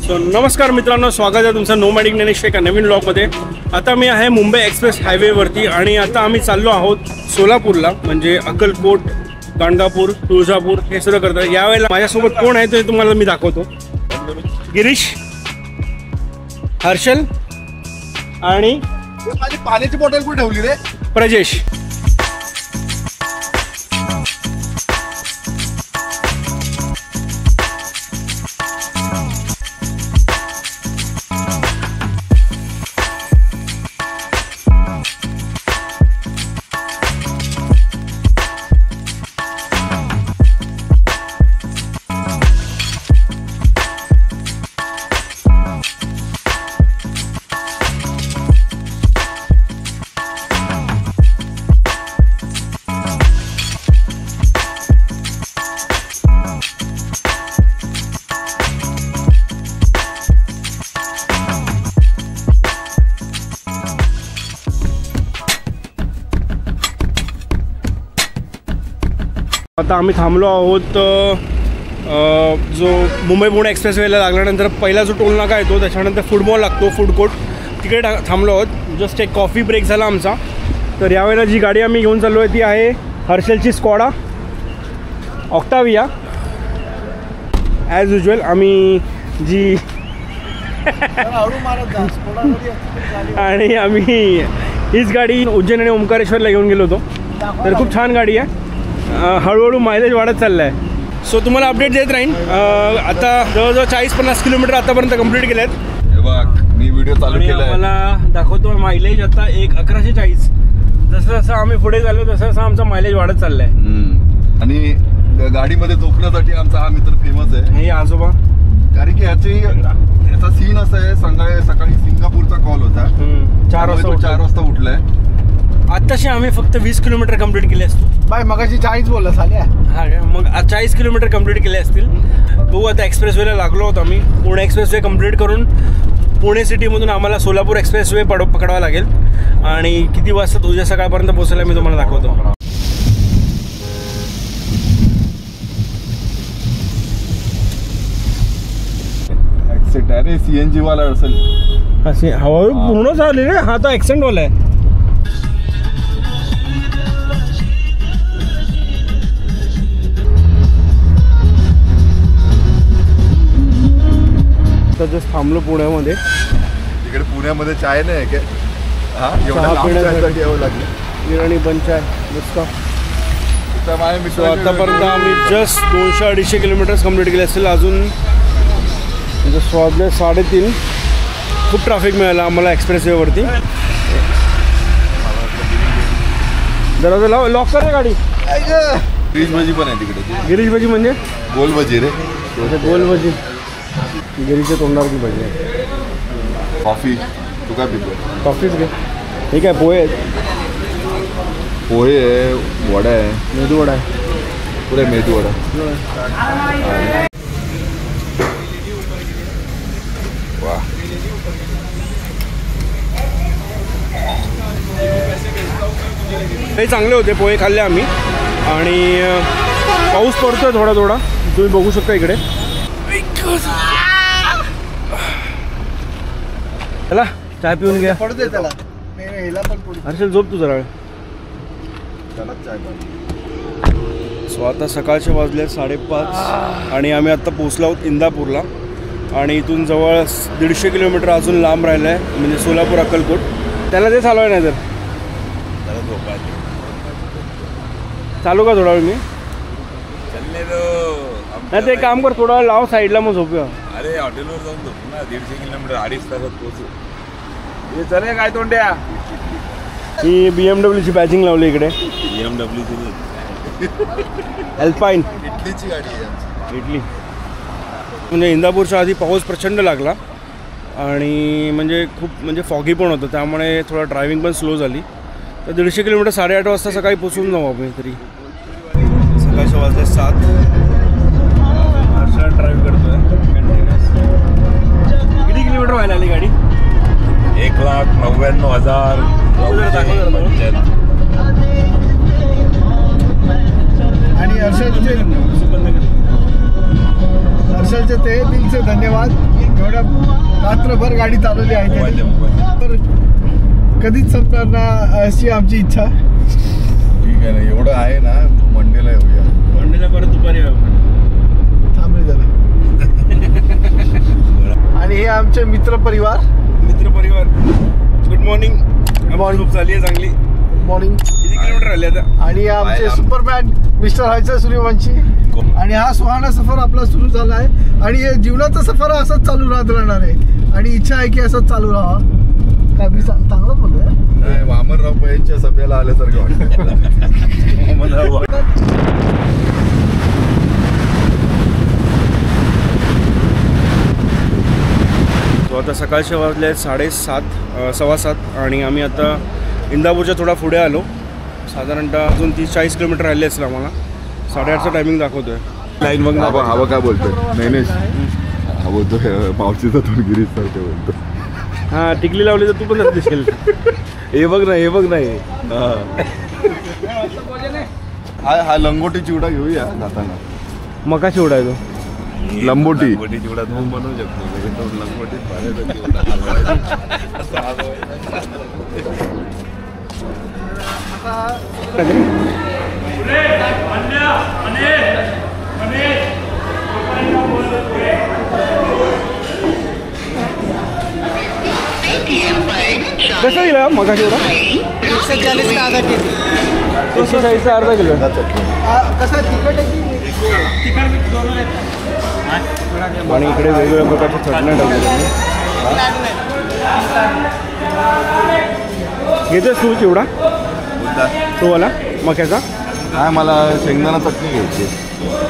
So नमस्कार मित्रांनो, स्वागत आहे तुमचं नोमॅडिक ज्ञानेश्वर एका नवीन ब्लॉगमध्ये। आता मी आहे मुंबई एक्सप्रेस हायवेवरती आणि आता आम्ही चाललो आहोत सोलापूरला, म्हणजे अक्कलकोट, गाणगापूर, तुळजापूर हे सगळं करतात। यावेळेला माझ्यासोबत कोण आहे ते तुम्हाला मी दाखवतो। गिरीश, हर्षल आणि माझी पाण्याची बॉटल कुठे ठेवली रे? प्रजेश। आता आम्ही थांबलो आहोत जो मुंबई पुणे एक्सप्रेसवेला लागल्यानंतर पहिला जो टोल नाका येतो त्याच्यानंतर फूड मॉल लागतो, फूड कोर्ट, तिकडे थांबलो आहोत। जस्ट एक कॉफी ब्रेक झाला आमचा। तर यावेळेला जी गाडी आम्ही घेऊन चाललो आहे ती आहे हर्षलची स्कॉडा ऑक्टाविया। ॲज युजल आम्ही जी आणि आम्ही हीच गाडी उज्जैन आणि ओंकारेश्वरला घेऊन गेलो होतो। तर खूप छान गाडी आहे, हळूहळू मायलेज वाढत चाललं आहे। सो तुम्हाला अपडेट देत राहीन। आता जवळजवळ 40-50 किलोमीटर आतापर्यंत कंप्लीट केले आहेत। मी व्हिडिओ चालू केलाय, मला दाखवतो मायलेज आता 1140। जसं जसं आम्ही पुढे झालो तसं तसं आमचा मायलेज वाढत चाललाय। आणि गाडीमध्ये झोपण्यासाठी आमचा हा मित्र फेमस आहे, हे आजोबा। कारण की याचा सीन असा आहे, सकाळी सिंगापूरचा कॉल होता, 4 वाजता उठलाय। आत्ताशी आम्ही फक्त 20 किलोमीटर कंप्लीट केले असतो। बाय मगाशी 40 बोलला साल्या। हा काय, मग 40 किलोमीटर कंप्लीट केले असतील। बघू आता एक्सप्रेसवेला लागलो होतो आम्ही। पुणे एक्सप्रेसवे कंप्लीट करून पुणे सिटीमधून आम्हाला सोलापूर एक्सप्रेसवे पकडावा लागेल आणि किती वाजता उद्या सकाळपर्यंत पोहोचायला मी तुम्हाला दाखवतो। अरे सीएनजी वाला असेल, असे हळूहळू पूर्ण झाले रे, हा तर ॲक्सिडेंट वाला आहे। तर जस्ट थांबलो पुण्यामध्ये। तिकडे पुण्यामध्ये चाय नाही काय? हा, पिण्यासाठी यावं लागलं। बिर्याणी बन चाय नुसता। आतापर्यंत आम्ही जस्ट 200-250 किलोमीटर्स कंप्लीट केले असतील। अजून म्हणजे स्वादले 3.5। खूप ट्रॅफिक मिळाला आम्हाला एक्सप्रेसवेवरती। दरवाजा लाव, लॉक कर रे गाडी। गिरीश भजी पण आहे तिकडे। गिरीश भजी म्हणजे गोल भजी रे, गोल भजी। गिरीच्या तोंडावरची भजी आहे। कॉफी तू काय पितो? कॉफीच घे। ठीक आहे, पोहे आहेत, पोहे आहे, वडा आहे, मेदू वडा आहे, पुरे मेदू वडा। वा, हे चांगले होते पोहे, खाल्ले आम्ही। आणि पाऊस पडतोय थोडा थोडा, तुम्ही बघू शकता इकडे। चला चाय पिऊन घ्या। पडते त्याला हर्षल झोप तू जरा। सो आता सकाळचे वाजले 5:30 आणि आम्ही आता पोचलो आहोत इंदापूरला। आणि इथून जवळ 150 किलोमीटर अजून लांब राहिलं आहे, म्हणजे सोलापूर अक्कलकोट। त्याला ते चालू आहे, नाही तर चालू का थोडा वेळ? मी नाही ते काम कर, थोडा वेळ लाव साईडला, मग झोपूया। अरे हॉटेलवर जाऊन झोपू ना, 150 किलोमीटर 2.5 तासात पोहोचू। हे चले काय तोंड्या? ही BMW ची बॅचिंग लावली इकडे। BMW अल्पाईन इटलीची गाडी आहे, इटली। म्हणजे इंदापूरच्या आधी पाऊस प्रचंड लागला आणि म्हणजे खूप म्हणजे फॉगी पण होतं, त्यामुळे थोडा ड्रायव्हिंग पण स्लो झाली। तर 150 किलोमीटर 8:30 वाजता सकाळी पोचून जाऊ आपण तरी। सकाळचे वाजले 7। हर्षल ड्राईव्ह करतोय कंटिन्युअस। किती किलोमीटर व्हायला आली गाडी? 1,99,000। आणि हर्षलचे ते दिल से धन्यवाद। एवढ्या रात्रभर गाडी चालवली आहे त्याने. तर कधीच संपणार ना अशी आमची इच्छा. ठीक आहे ना, एवढं आहे ना, मंडेला येऊया. मंडेला परत दुपारी थांबले जरा. आणि हे आमचे मित्र परिवार. Good morning. झोप झाली आहे चांगली. मॉर्निंग. किती किलोमीटर राहिले आता? आणि आमचे सुपरमॅन मिस्टर व्हायचं सूर्यवंशी. आणि हा सुहाना सफर आपला सुरू झाला आहे. आणि हे जीवनाचा सफर असाच चालू राहणार आहे. आणि इच्छा आहे की असंच चालू राहा. काय मी चांगलं बोलतोय. नाही, वामनराव पैंच्या सभेला आल्यासारखं वाटतं. तो आता सकाळचे वाजले 7:30 7:15 आणि आम्ही आता इंदापूरच्या थोडा पुढे आलो. साधारणतः अजून 30-40 किलोमीटर राहिले असेल आम्हाला. 8:30चा टायमिंग दाखवतोय. लाईन बघ ना. हवं काय बोलतोय? नाही हा बोलतोय मावशीचा तोंड गिरीश सारखं बोलतो. हां, टिकली लावली तर तू पण दिसेल. हे बघ ना हे. हा लंगोटी चिवडा घेऊया जाताना. मका चिवडा आहे तो. लंबोटी चिवडा तू बनवू शकतो. लंगोटी कसं दिला मका चिवडा? 140 का आधा किलो. 140 अर्धा किलो. कसं तिखट आहे की आणि इकडे वेगवेगळ्या प्रकारच्या चटण्या ठेवल्या. घेतोस तू चिवडा? तो वाला मक्याचा? काय मला शेंगदाणा चटणी घ्यायची.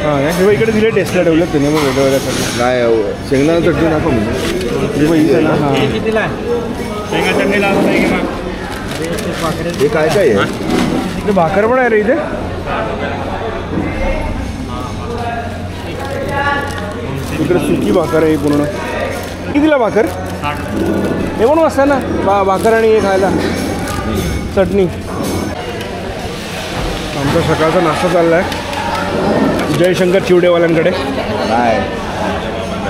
हां, हे इकडे दिले टेस्टला ठेवलं त्याने मग वेगवेगळ्या चटण्या. नाही शेंगदाणा चटणी नको म्हणजे. हां, हे काय आहे? इथे भाकर पण आहे रे. इथे इकडे सुकी भाकर आहे पूर्ण. कितीला भाकर? हे पण मस्त आहे ना. भाकर आणि हे खायला चटणी. आमचा सकाळचा नाश्ता चालला आहे जयशंकर चिवडेवाल्यांकडे. नाही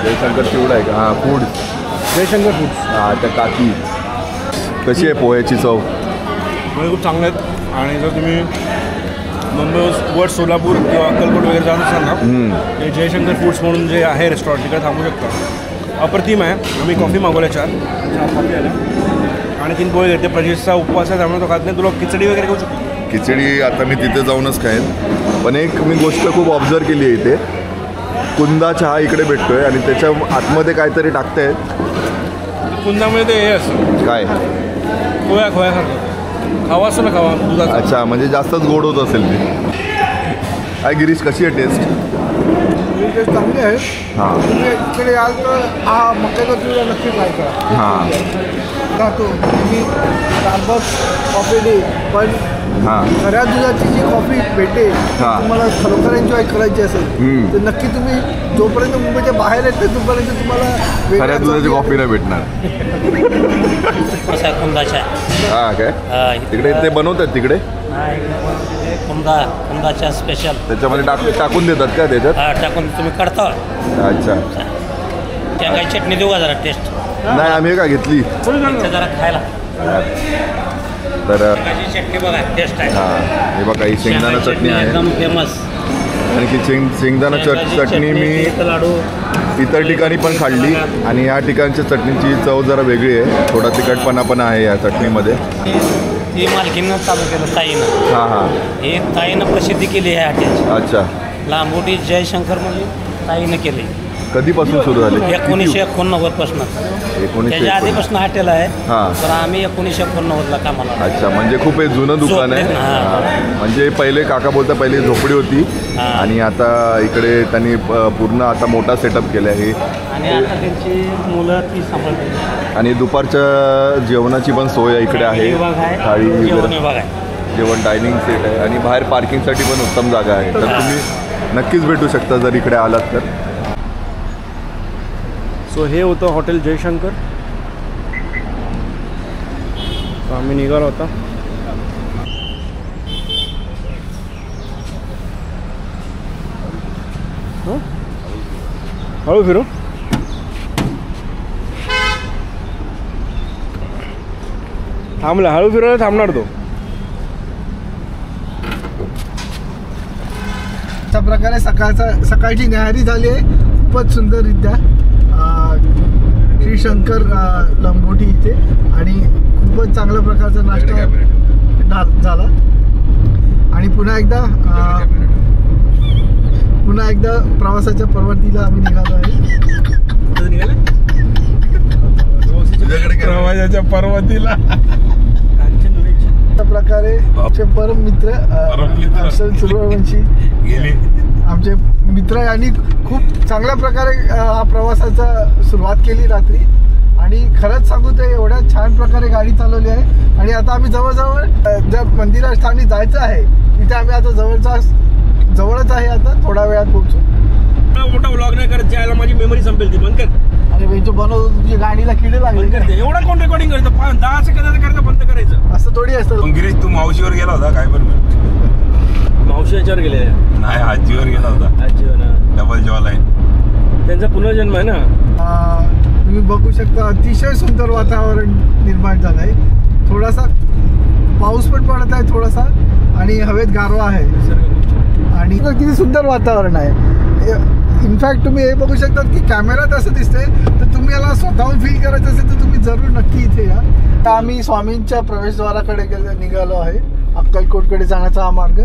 जयशंकर चिवडा आहे का? हां, फूड जयशंकर फूड्स. हां, त्या काकी. कशी आहे पोह्याची चव? म्हणजे खूप चांगले आहेत. आणि जर तुम्ही मुंबई सोलापूर किंवा अक्कलकोट वगैरे जात असाल ना, ते जयशंकर फूड्स म्हणून जे आहे रेस्टॉरंट, तिकडे थांबू शकता. अप्रतिम आहे. आम्ही कॉफी मागवल्या 4 कॉफी आल्या आणि 3 पोहे घेते. प्रजेशचा उपवास आहे त्यामुळे तो खात नाही. तुला खिचडी वगैरे खाऊ शकतो. खिचडी आता मी तिथे जाऊनच खाईन. पण एक मी गोष्ट खूप ऑब्झर्व केली आहे इथे. कुंदा चहा इकडे भेटतोय आणि त्याच्या आतमध्ये काहीतरी टाकतायत. कुंदामध्ये ते हे असतं काय? खोयासारखं. खावा असतो ना, खावा दुधाचा. अच्छा, म्हणजे जास्तच गोड होत असेल ते. काय गिरीश, कशी आहे टेस्ट? चांगली आहे. हां तुम्ही इकडे याल तर हा मक्याचा चिवडा नक्की ट्राय करा. हां राहतो मी स्टारबक्स कॉफी डे. पण हां खऱ्या दुधाची जी कॉफी भेटते हां. तुम्हाला खरोखर एन्जॉय करायची असेल तर नक्की तुम्ही जोपर्यंत मुंबईच्या बाहेर येते तोपर्यंत तुम्हाला खऱ्या दुधाची कॉफी नाही भेटणार. हां काय तिकडे ते बनवतात तिकडे? कुंदाच्या स्पेशल त्याच्यामध्ये टाकून देतात का त्याच्यात? टाकून तुम्ही काढता. अच्छा, त्या काही चटणी देऊ का जरा टेस्ट? नाही आम्ही का घेतली जरा खायला. तर चटणी बघा टेस्ट आहे. हां, हे बघा ही शेंगदाणा चटणी आहे. एकदम फेमस. आणखी शेंगदाणा चटणी मी लाडू इतर ठिकाणी पण खाल्ली आणि या ठिकाणच्या चटणीची चव जरा वेगळी आहे. थोडा तिखटपणा पण आहे या चटणीमध्ये. ही मालकीनं चालू केलं ताईनं. हां हां हे ताईनं प्रसिद्धी केली आहे हॉटेलची. अच्छा, लांबोटी जयशंकर म्हणजे ताईनं केली. कधीपासून सुरू झाली? 1989 पासून. त्याच्या आधीपासून हॉटेल आहे. हां, तर आम्ही 1989ला कामाला. अच्छा, म्हणजे खूप हे जुनं दुकान आहे. म्हणजे पहिले काका बोलता पहिले झोपडी होती आणि आता इकडे त्यांनी पूर्ण आता मोठा सेटअप केला आहे. आणि आता त्यांची मुलं ती सांभाळते. आणि दुपारच्या जेवणाची पण सोय इकडे आहे. थाळी वगैरे जेवण डायनिंग सेट आहे आणि बाहेर पार्किंगसाठी पण उत्तम जागा आहे. तर तुम्ही नक्कीच भेटू शकता जर इकडे आलात तर. सो हे होतं हॉटेल जयशंकर. आम्ही निघालो होता. हळू फिरू. थांबला, हळू फिरवला थांबणार तो. अशा प्रकारे सकाळची न्याहारी झाली आहे खूपच सुंदररित्या श्री शंकर लंगोटी इथे, आणि खूपच चांगल्या प्रकारचा नाश्ता झाला. आणि पुन्हा एकदा प्रवासाच्या परवानगीला आम्ही निघालो आहे. प्रवासाच्या पर्वतीला अशा प्रकारे आमचे परम मित्र हर्षल सूर्यवंशी गेले, आमचे मित्र यांनी खूप चांगल्या प्रकारे हा प्रवासाचा सुरुवात केली रात्री. आणि खरंच सांगू तर एवढ्या छान प्रकारे गाडी चालवली आहे. आणि आता आम्ही जवळजवळ ज्या मंदिरास्थानी जायचं आहे तिथे आम्ही आता जवळच आहे. आता थोड्या वेळात पोहोचू. मोठा व्लॉग नाही करत, ज्याला माझी मेमरी संपेल ती बंद कर. आणि वेळी बनवतो तुझ्या गाडीला किडे लागले करते एवढा कोण रेकॉर्डिंग करतो? 10 सेकंदाचं करता बंद करायचं असं थोडी असतं. मग गिरीश तू मावशीवर गेला होता काय? पण मावशी याच्यावर गेले नाही, आजीवर गेला होता. आजीवर ना, डबल जॉ लाईन. त्यांचा पुनर्जन्म आहे ना. तुम्ही बघू शकता अतिशय सुंदर वातावरण निर्माण झालं आहे. थोडासा पाऊस पण पडत आहे थोडासा, आणि हवेत गारवा आहे. आणि किती सुंदर वातावरण आहे. इनफॅक्ट तुम्ही हे बघू शकता की कॅमेरात असं दिसतंय, तर तुम्ही याला स्वतःहून फील करायचं असेल तर तुम्ही जरूर नक्की इथे या. आता आम्ही स्वामींच्या प्रवेशद्वाराकडे निघालो आहे. अक्कलकोटकडे जाण्याचा हा मार्ग,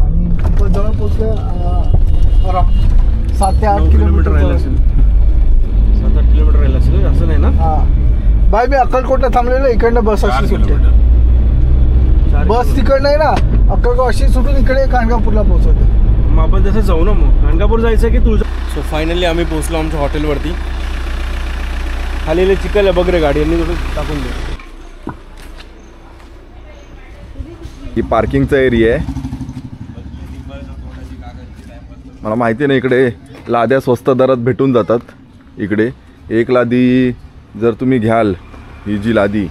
आणि खूपच जवळ पोचलो. 7 ते 8 किलोमीटर राहिलं असेल. 7-8 किलोमीटर राहिलं असेल, असं नाही ना. हां बाय, मी अक्कलकोटला थांबलेलो. इकडनं बस अशी सुटते. बस तिकडनं आहे ना, अक्कलकोट अशी सुटून इकडे गाणगापूरला पोहोचवते. मग आपण तसं जाऊ ना. मग गाणगापूर जायचं की तुझं. सो फायनली आम्ही पोहोचलो आमच्या हॉटेलवरती. खाली चिकल आहे बघ रे, गाडी यांनी थोडं टाकून दे. ही पार्किंगचा एरिया आहे. मला माहिती नाही, इकडे लाद्या स्वस्त दरात भेटून जातात. इकडे एक लादी जर तुम्ही घ्याल, ही जी लादी,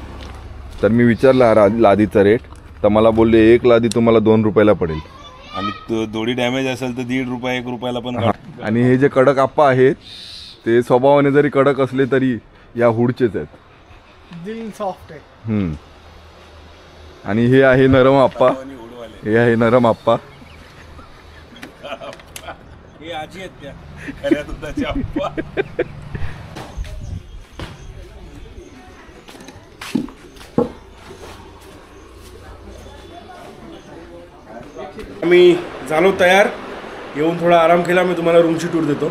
तर मी विचारला लादीचा रेट, तर मला बोलले एक लादी तुम्हाला 2 रुपयाला पडेल. आणि दोडी डॅमेज असेल तर 1.5 रुपये 1 रुपयाला पण. आणि हे जे कडक आप्पा आहेत ते स्वभावाने जरी कडक असले तरी या हुडचेच आहेत. दिल सॉफ्ट आहे. आणि हे आहे नरम आप्पा. हे आहे नरम आप्पा. हे आजी आहेत त्या खऱ्या दुधाची आप्पा. आम्ही झालो तयार. येऊन थोडा आराम केला. मी तुम्हाला रूमची टूर देतो.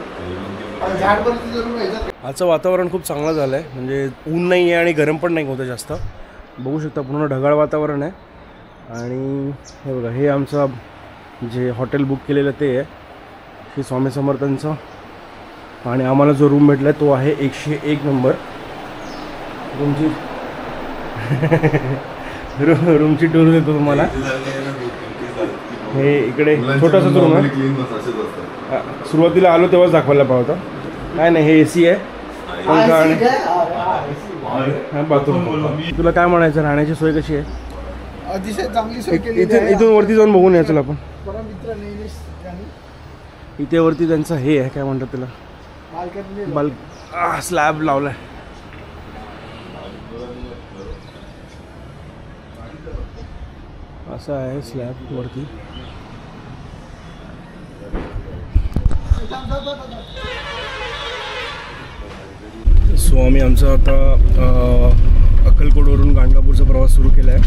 आजचं वातावरण खूप चांगलं झालं आहे. म्हणजे ऊन नाही आहे आणि गरम पण नाही होतं जास्त. बघू शकता पूर्ण ढगाळ वातावरण आहे. आणि हे बघा, हे आमचं जे हॉटेल बुक केलेलं ते आहे, हे स्वामी समर्थांचं. आणि आम्हाला जो रूम भेटला आहे तो आहे 101 नंबर. रूमची टूर देतो तुम्हाला. हे इकडे छोटासा रूम आहे. सुरुवातीला आलो तेव्हाच दाखवायला पाहिजे होता. काय नाही, हे AC आहे. बाथरूम. तुला काय म्हणायचं, राहण्याची सोय कशी आहे? अतिशय चांगली सोय केली आहे. इथून वरती जाऊन बघून यायचं आपण. परमित्र नेहमीच इथे वरती त्यांचं हे आहे, काय म्हणतात त्याला, स्लॅब लावलाय. असं आहे स्लॅब वरती. सो आम्ही आमचा आता अक्कलकोटवरून गाणगापूरचा प्रवास सुरू केला आहे.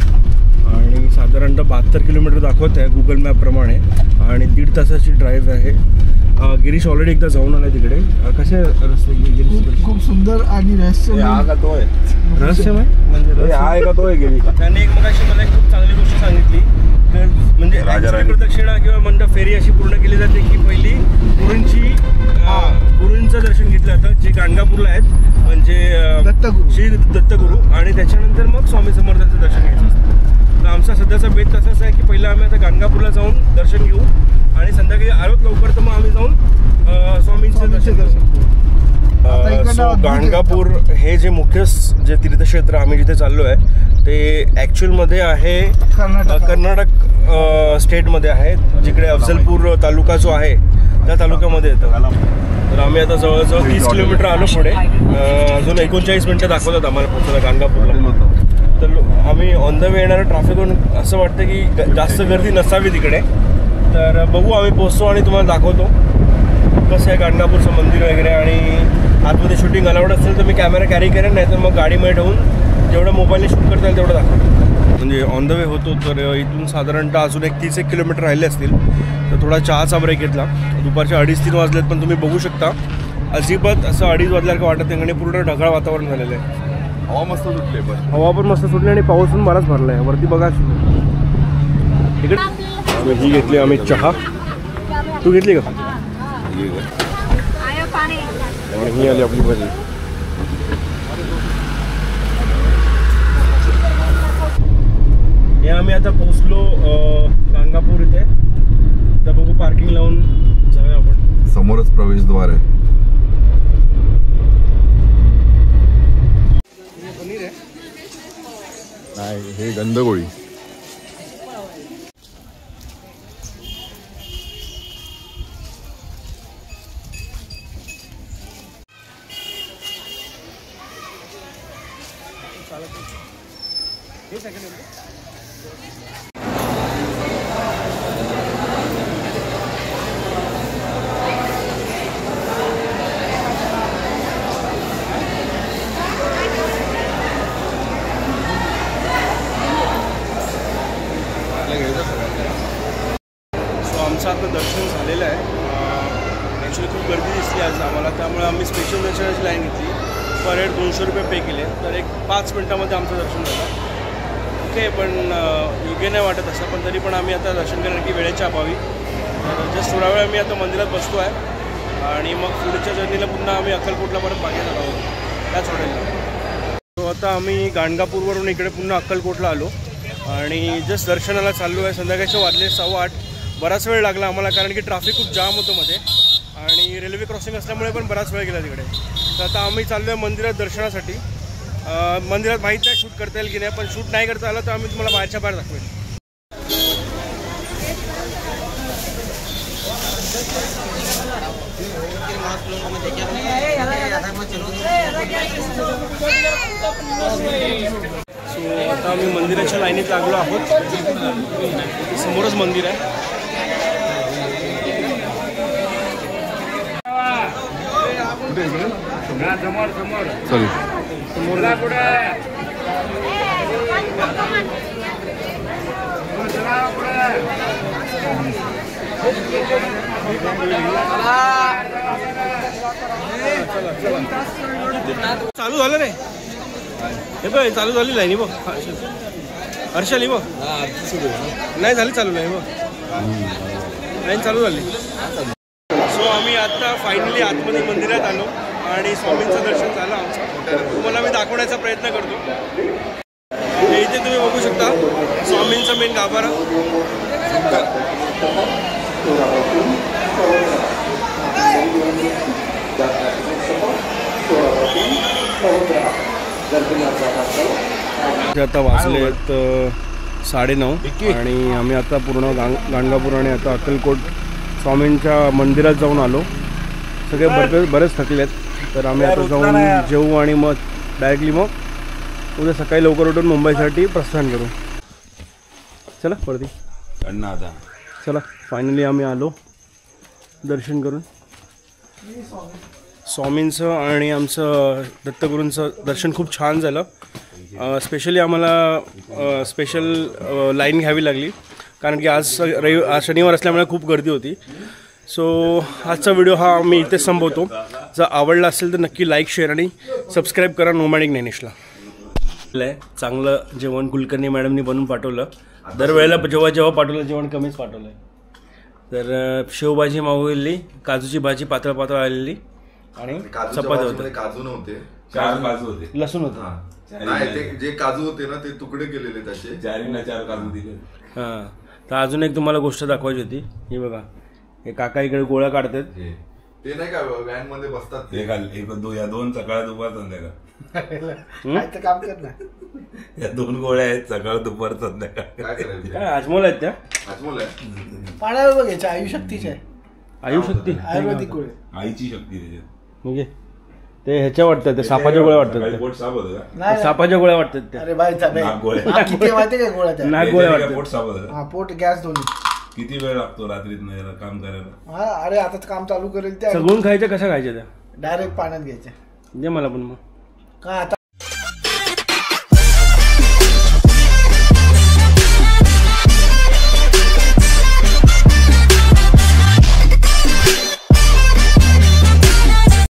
आणि साधारणतः 72 किलोमीटर दाखवत आहे गुगल मॅपप्रमाणे. आणि 1.5 तासाची ड्राईव्ह आहे. गिरीश ऑलरेडी एकदा जाऊन आला तिकडे. कसे रस्ते गिरीश? खूप सुंदर आणि रहस्यमय. म्हणजे आहे का तो आहे गिरीश? त्याने एक मगाशी मला एक खूप चांगली गोष्ट सांगितली. तर म्हणजे प्रदक्षिणा किंवा म्हणतात फेरी अशी पूर्ण केली जाते की पहिली गुरूंचं दर्शन घेतलं जातं, जे गाणगापूरला आहेत, म्हणजे श्री दत्तगुरू. आणि त्याच्यानंतर मग स्वामी समर्थांचं दर्शन घ्यायचं असतं. तर आमचा सध्याचा बेत तसाच आहे की पहिला आम्ही आता गाणगापूरला जाऊन दर्शन घेऊ, आणि संध्याकाळी आलोत लवकर तर मग आम्ही जाऊन स्वामींचं दर्शन करू. सो गाणगापूर हे जे मुख्य जे तीर्थक्षेत्र आम्ही जिथे चाललो आहे ते ॲक्च्युअलमध्ये आहे कर्नाटक स्टेटमध्ये आहे, जिकडे अफजलपूर तालुका जो आहे त्या तालुक्यामध्ये येतं. तर आम्ही आता जवळजवळ 30 किलोमीटर आलो पुढे. अजून 39 मिनटं दाखवतात आम्हाला पोहोचायला गाणगापूरला. तर आम्ही ऑन द वे येणारं ट्रॅफिकवरून असं वाटतं की जास्त गर्दी नसावी तिकडे. तर बघू, आम्ही पोचतो आणि तुम्हाला दाखवतो कसं आहे गाणगापूरचं मंदिर वगैरे. आणि आतमध्ये शूटिंग अलाउड असेल तर मी कॅमेरा कॅरी करेन, नाही तर मग गाडीमध्ये ठेवून जेवढं मोबाईलने शूट करता येईल तेवढं दाखवतो. म्हणजे ऑन द वे होतो. तर इथून साधारणतः अजून 30-1 किलोमीटर राहिले असतील. तर थोडा चहाचा ब्रेक घेतला. दुपारचे 2:30-3 वाजलेत, पण तुम्ही बघू शकता अजिबात असं 2:30 वाजल्यासारखं वाटत नाही आणि पूर्ण ढगाळ वातावरण झालेलं आहे. हवा मस्त सुटली, पण हवा पण मस्त सुटली आणि पाऊस पण बराच भरला आहे. वरती बघा इकडे ही घेतली आम्ही चहा. तू घेतली का? आणि ही आली आपली भजी. हे आम्ही आता पोचलो गाणगापूर इथे. तर बघू, पार्किंग लावून जाऊया आपण. समोरच प्रवेशद्वार आहे. नाही, हे गंधगोळी. आमचं आता दर्शन झालेलं आहे. ॲक्च्युली खूप गर्दी दिसली आज आम्हाला, त्यामुळे आम्ही स्पेशल दर्शनाची लाईन घेतली. पर हेड 200 रुपये पे केले. तर एक 5 मिनटामध्ये आमचं दर्शन झालं. ओके, पण योग्य नाही वाटत असं, पण तरी पण आम्ही आता दर्शन करणार की वेळेच्या अभावी. तर जस्ट थोडा वेळ आम्ही आता मंदिरात बसतो आहे आणि मग पुढच्या जर्नीला पुन्हा आम्ही अक्कलकोटला परत मागे जाणार आहोत त्याच हॉटेलला. तो आता आम्ही गाणगापूरवरून इकडे पुन्हा अक्कलकोटला आलो आणि जस्ट दर्शनाला चाललो आहे. संध्याकाळचे वाजले 8:15. बराच वेळ लागला आम्हाला, कारण की ट्रॅफिक खूप जाम होतं मध्ये आणि रेल्वे क्रॉसिंग असल्यामुळे पण बराच वेळ गेला तिकडे. तर आता आम्ही चाललो आहे मंदिरात दर्शनासाठी. मंदिरात माहीत नाही शूट करता येईल की नाही, पण शूट नाही करता आलं तर आम्ही तुम्हाला बाहेरच्या बाहेर दाखवेल. सो आता आम्ही मंदिराच्या लाईनीत लागलो आहोत. समोरच मंदिर आहे. चालू झालं रे, हे बघ चालू झाली लाईनी बघ. हर्षाली बघ, नाही झाली चालू लाईन बघ, लाईन चालू झाली. सो आम्ही आता फायनली आतमध्ये मंदिरात आलो आणि स्वामींचं दर्शन झालं आमचं. तुम्हाला मी दाखवण्याचा प्रयत्न करतो. हे इथे तुम्ही बघू शकता स्वामींचं मेन गाभारा. आता वाजलेत 9:30 आणि आम्ही आता पूर्ण गाणगापूर आणि आता अक्कलकोट स्वामींच्या मंदिरात जाऊन आलो. सगळे बरेच थकलेत. तर आम्ही आता जाऊन जेवू आणि मग डायरेक्टली मग उद्या सकाळी लवकर उठून मुंबईसाठी प्रस्थान करू. चला वरती आता चला. फायनली आम्ही आलो दर्शन करून. स्वामींचं आणि आमचं दत्तगुरूंचं दर्शन खूप छान झालं. स्पेशली आम्हाला स्पेशल लाईन घ्यावी लागली कारण की आज शनिवार असल्यामुळे खूप गर्दी होती. सो आजचा व्हिडिओ हा मी इथेच संपवतो. जर आवडला असेल तर नक्की लाईक, शेअर आणि सबस्क्राईब करा नोमॅडिक नॅनिशला. चांगलं जेवण कुलकर्णी मॅडमनी बनवून पाठवलं. दरवेळेला जेव्हा पाठवलं जेवण कमीच पाठवलं. तर शेवभाजी मागवली, काजूची भाजी पातळ पातळ आलेली आणि चपाती होते. काजू नव्हते, 4 काजू होते, लसूण होतं. नाही ते जे काजू होते ना ते तुकडे केलेले त्याचे 4 काजू दिले. हां. तर अजून एक तुम्हाला गोष्ट दाखवायची होती. ही बघा, हे काका इकडे गोळ्या काढतात. ते नाही का व्हॅन मध्ये बसतात ते. या 2 सकाळ दुपार संध्याकाळ काम कर ना. या 2 गोळ्या आहेत, सकाळ दुपार संध्याकाळ. काय करायचं? काय आजमोल आहेत त्या? आजमोल आहे. पाण्यावर बघायच्या आयुशक्तीच्या आहे. आयुशक्ती आयुर्वेदिक गोळी. आईची शक्ती त्याच्यात. म्हणजे ते ह्याच्या वाटतात, ते सापाच्या गोळ्या वाटतात काही त्या. पोट साफ होतं का? नाही सापाच्या गोळ्या वाटतात त्या. अरे बाई नाक गोळ्या. किती माहिती काय गोळ्या त्या नाक गोळ्या याच्याने काय वाटतात. पोट साफ होतं का? हा पोट गॅस दोन्ही. किती वेळ लागतो रात्रीत याला काम करायला? हा अरे आता काम चालू करेल त्या सगळून खायच्या कशा खायच्या त्या? डायरेक्ट पाण्यात घ्यायच्या दे मला पण मग. का आता